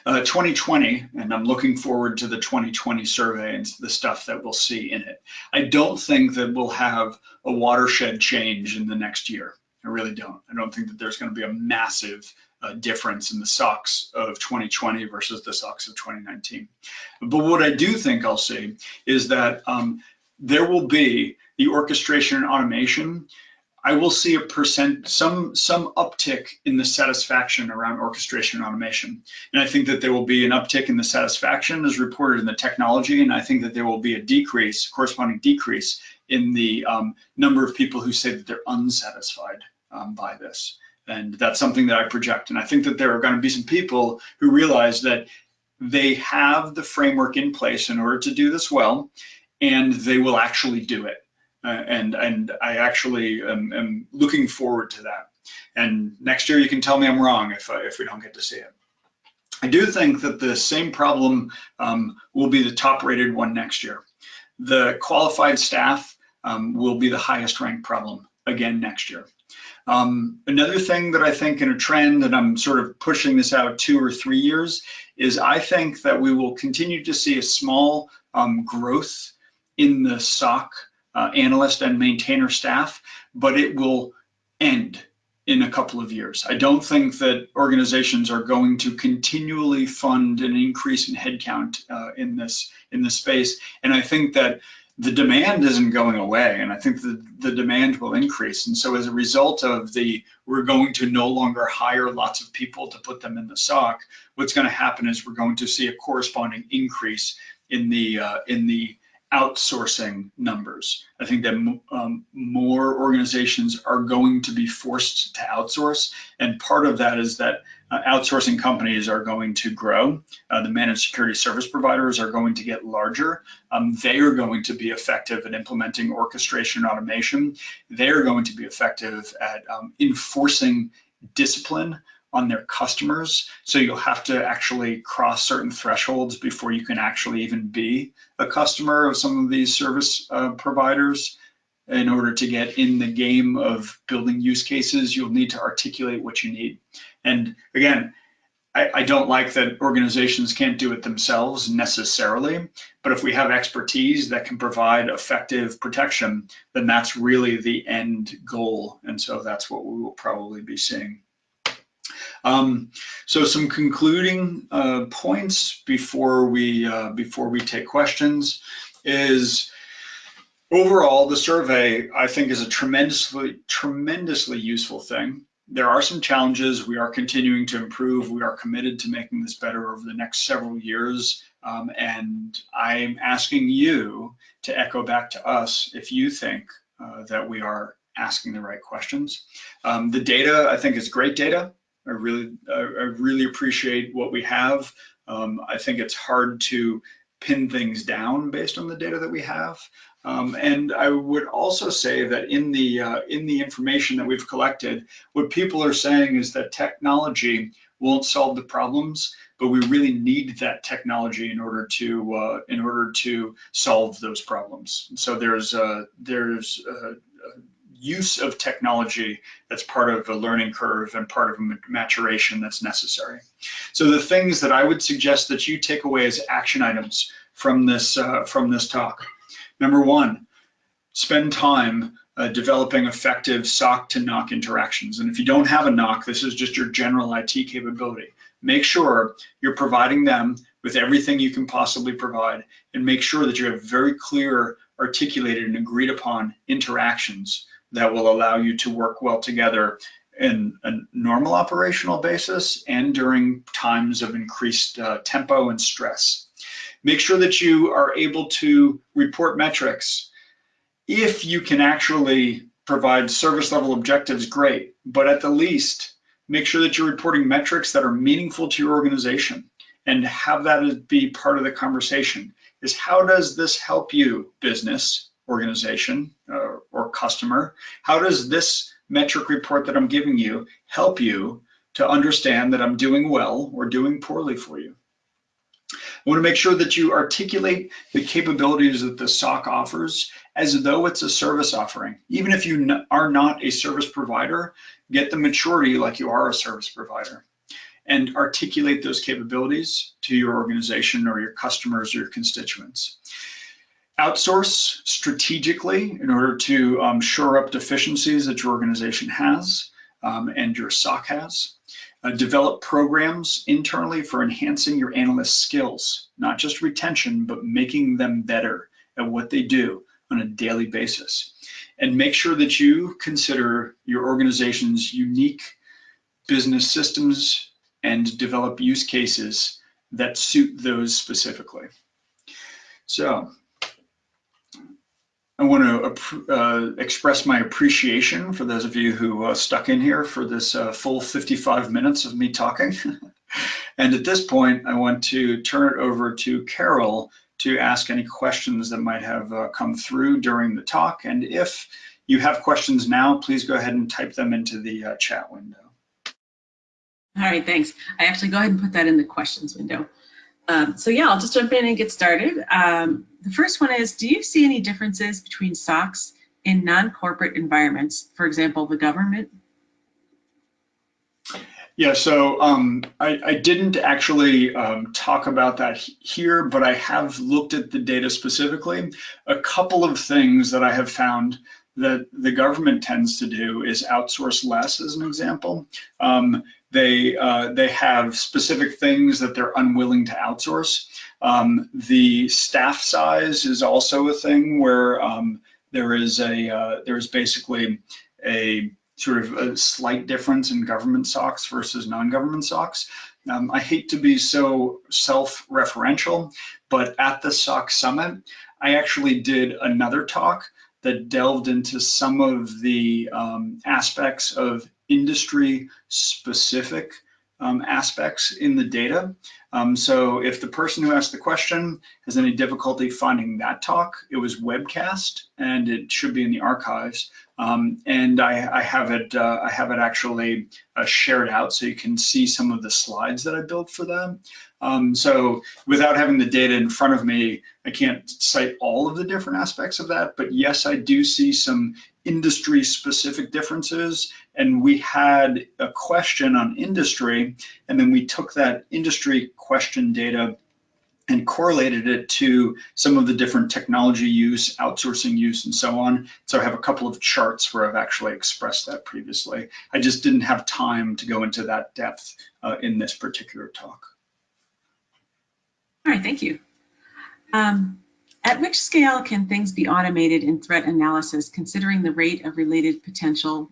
2020, and I'm looking forward to the 2020 survey and the stuff that we'll see in it. I don't think that we'll have a watershed change in the next year. I really don't. I don't think that there's going to be a massive difference in the SOCs of 2020 versus the SOCs of 2019. But what I do think I'll see is that there will be the orchestration and automation. I will see some uptick in the satisfaction around orchestration and automation. And I think that there will be an uptick in the satisfaction as reported in the technology. And I think that there will be a corresponding decrease in the number of people who say that they're unsatisfied by this. And that's something that I project. And I think that there are going to be some people who realize that they have the framework in place in order to do this well, and they will actually do it. And I actually am looking forward to that. And next year you can tell me I'm wrong if we don't get to see it. I do think that the same problem will be the top rated one next year. The qualified staff will be the highest ranked problem again next year. Another thing that I think in a trend, and I'm sort of pushing this out 2 or 3 years, is I think that we will continue to see a small growth in the SOC analyst and maintainer staff, but it will end in a couple of years. I don't think that organizations are going to continually fund an increase in headcount in this space, and I think that the demand isn't going away, and I think the demand will increase. And so as a result of we're going to no longer hire lots of people to put them in the SOC, what's going to happen is we're going to see a corresponding increase in the outsourcing numbers. I think that more organizations are going to be forced to outsource, and part of that is that outsourcing companies are going to grow. The managed security service providers are going to get larger. They are going to be effective at implementing orchestration and automation. They are going to be effective at enforcing discipline on their customers. So you'll have to actually cross certain thresholds before you can actually even be a customer of some of these service providers. In order to get in the game of building use cases, you'll need to articulate what you need. And again, I don't like that organizations can't do it themselves necessarily, but if we have expertise that can provide effective protection, then that's really the end goal. And so that's what we will probably be seeing. So some concluding points before we take questions is, overall, the survey I think is a tremendously useful thing. There are some challenges. We are continuing to improve. We are committed to making this better over the next several years. And I'm asking you to echo back to us if you think that we are asking the right questions. The data, I think, is great data. I really appreciate what we have. I think it's hard to pin things down based on the data that we have. And I would also say that in the information that we've collected, what people are saying is that technology won't solve the problems, but we really need that technology in order to solve those problems. So there's use of technology that's part of a learning curve and part of a maturation that's necessary. So the things that I would suggest that you take away as action items from this talk. Number one, spend time developing effective SOC to NOC interactions. And if you don't have a NOC, this is just your general IT capability. Make sure you're providing them with everything you can possibly provide, and make sure that you have very clear, articulated, and agreed upon interactions that will allow you to work well together in a normal operational basis and during times of increased tempo and stress. Make sure that you are able to report metrics. If you can actually provide service level objectives, great, but at the least, make sure that you're reporting metrics that are meaningful to your organization, and have that be part of the conversation. Is how does this help you, business, organization, or customer? How does this metric report that I'm giving you help you to understand that I'm doing well or doing poorly for you? I want to make sure that you articulate the capabilities that the SOC offers as though it's a service offering. Even if you are not a service provider, get the maturity like you are a service provider. and articulate those capabilities to your organization or your customers or your constituents. Outsource strategically in order to shore up deficiencies that your organization has and your SOC has. Develop programs internally for enhancing your analyst skills, not just retention, but making them better at what they do on a daily basis. And make sure that you consider your organization's unique business systems and develop use cases that suit those specifically. So I want to express my appreciation for those of you who stuck in here for this full 55 minutes of me talking. And at this point, I want to turn it over to Carol to ask any questions that might have come through during the talk. And if you have questions now, please go ahead and type them into the chat window.
All right, thanks. I actually go ahead and put that in the questions window. So yeah, I'll just jump in and get started. The first one is, do you see any differences between SOCs in non-corporate environments, for example, the government?
Yeah, so I didn't actually talk about that here, but I have looked at the data specifically. A couple of things that I have found that the government tends to do is outsource less, as an example. They have specific things that they're unwilling to outsource. The staff size is also a thing where there is basically a sort of a slight difference in government SOCs versus non-government SOCs. I hate to be so self-referential, but at the SOC Summit, I actually did another talk that delved into some of the aspects of industry-specific aspects in the data. So if the person who asked the question has any difficulty finding that talk, it was webcast and it should be in the archives. And I have it actually shared out so you can see some of the slides that I built for them. So without having the data in front of me, I can't cite all of the different aspects of that, but yes, I do see some industry specific differences. And we had a question on industry, and then we took that industry question data and correlated it to some of the different technology use, outsourcing use, and so on. So I have a couple of charts where I've actually expressed that previously. I just didn't have time to go into that depth in this particular talk.
All right, thank you. At which scale can things be automated in threat analysis, considering the rate of related potential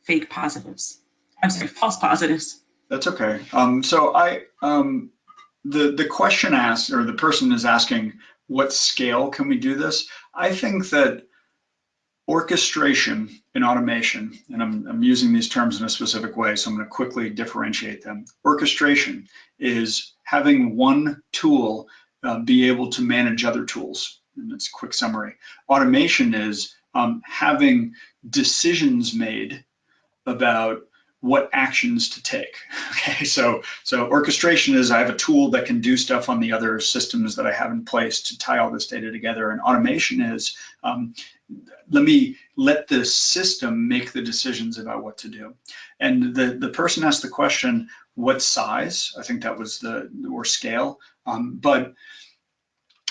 fake positives? I'm sorry, false positives.
That's okay. The question asked, or the person is asking, what scale can we do this? I think that orchestration and automation, and I'm using these terms in a specific way, so I'm going to quickly differentiate them. Orchestration is having one tool be able to manage other tools, and that's a quick summary. Automation is having decisions made about what actions to take. Okay, so orchestration is I have a tool that can do stuff on the other systems that I have in place to tie all this data together, and automation is let the system make the decisions about what to do. And the person asked the question, what size? I think that was or scale, but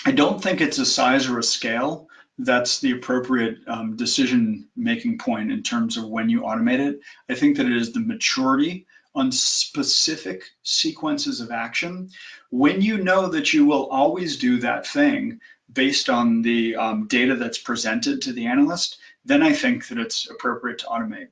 I don't think it's a size or a scale that's the appropriate decision-making point in terms of when you automate it. I think that it is the maturity on specific sequences of action. When you know that you will always do that thing based on the data that's presented to the analyst, then I think that it's appropriate to automate.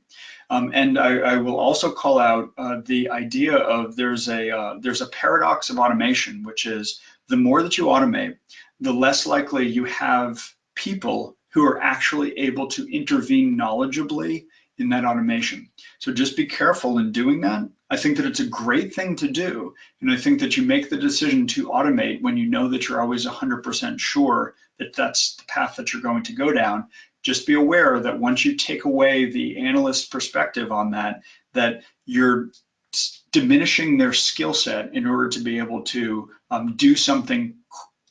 And I will also call out the idea of there's a paradox of automation, which is the more that you automate, the less likely you have people who are actually able to intervene knowledgeably in that automation. So just be careful in doing that. I think that it's a great thing to do. And I think that you make the decision to automate when you know that you're always 100% sure that that's the path that you're going to go down. Just be aware that once you take away the analyst perspective on that, that you're diminishing their skill set in order to be able to do something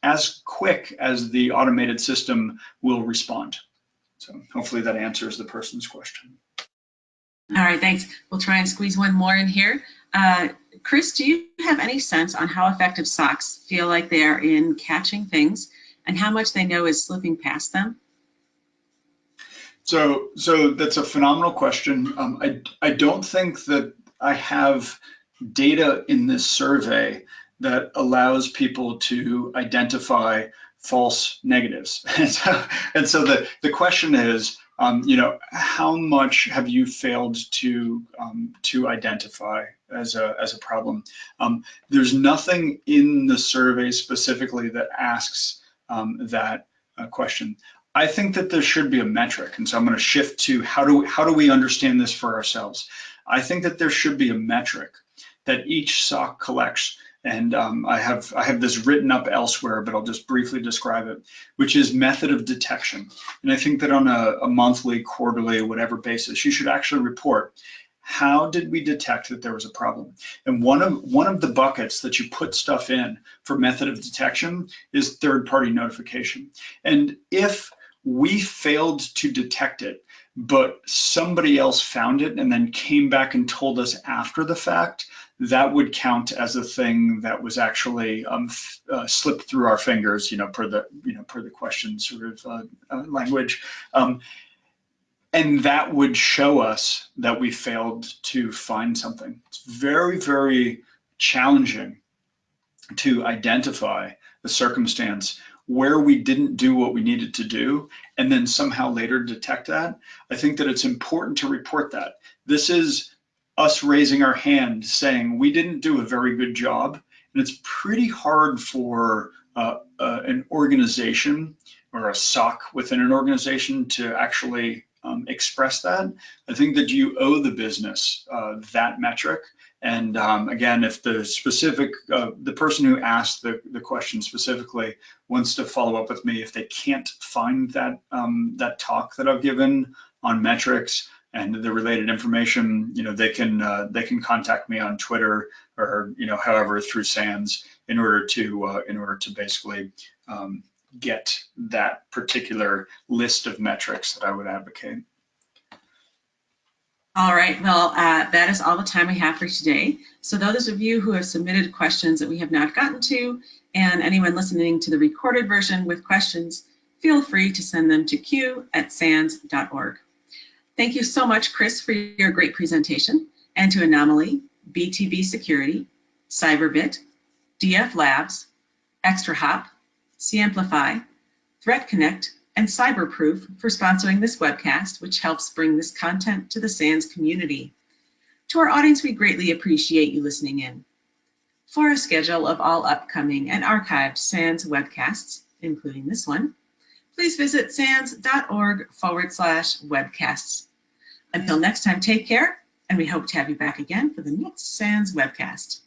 as quick as the automated system will respond. So hopefully that answers the person's question.
All right, thanks. We'll try and squeeze one more in here. Chris, do you have any sense on how effective SOCs feel like they are in catching things and how much they know is slipping past them?
So that's a phenomenal question. I don't think that I have data in this survey that allows people to identify false negatives. And so the question is, how much have you failed to identify as a problem? There's nothing in the survey specifically that asks that question. I think that there should be a metric, and so I'm going to shift to how do we understand this for ourselves. I think that there should be a metric that each SOC collects, and I have this written up elsewhere, but I'll just briefly describe it, which is method of detection. And I think that on a monthly, quarterly, whatever basis, you should actually report, how did we detect that there was a problem? And one of the buckets that you put stuff in for method of detection is third-party notification. And if we failed to detect it, but somebody else found it and then came back and told us after the fact, that would count as a thing that was actually slipped through our fingers, per the question sort of language. And that would show us that we failed to find something. It's very, very challenging to identify the circumstance where we didn't do what we needed to do and then somehow later detect that. I think that it's important to report that. This is us raising our hand saying we didn't do a very good job, and it's pretty hard for an organization or a SOC within an organization to actually express that. I think that you owe the business that metric. And again, if the specific, the person who asked the question specifically wants to follow up with me, if they can't find that that talk that I've given on metrics and the related information, they can contact me on Twitter or however through SANS in order to basically get that particular list of metrics that I would advocate.
All right, well, that is all the time we have for today. So those of you who have submitted questions that we have not gotten to, and anyone listening to the recorded version with questions, feel free to send them to q@sans.org. Thank you so much, Chris, for your great presentation, and to Anomaly, BTB Security, Cyberbit, DF Labs, ExtraHop, Camplify, Threat Connect, and Cyberproof for sponsoring this webcast, which helps bring this content to the SANS community. To our audience, we greatly appreciate you listening in. For a schedule of all upcoming and archived SANS webcasts, including this one, please visit sans.org/webcasts. Until next time, take care, and we hope to have you back again for the next SANS webcast.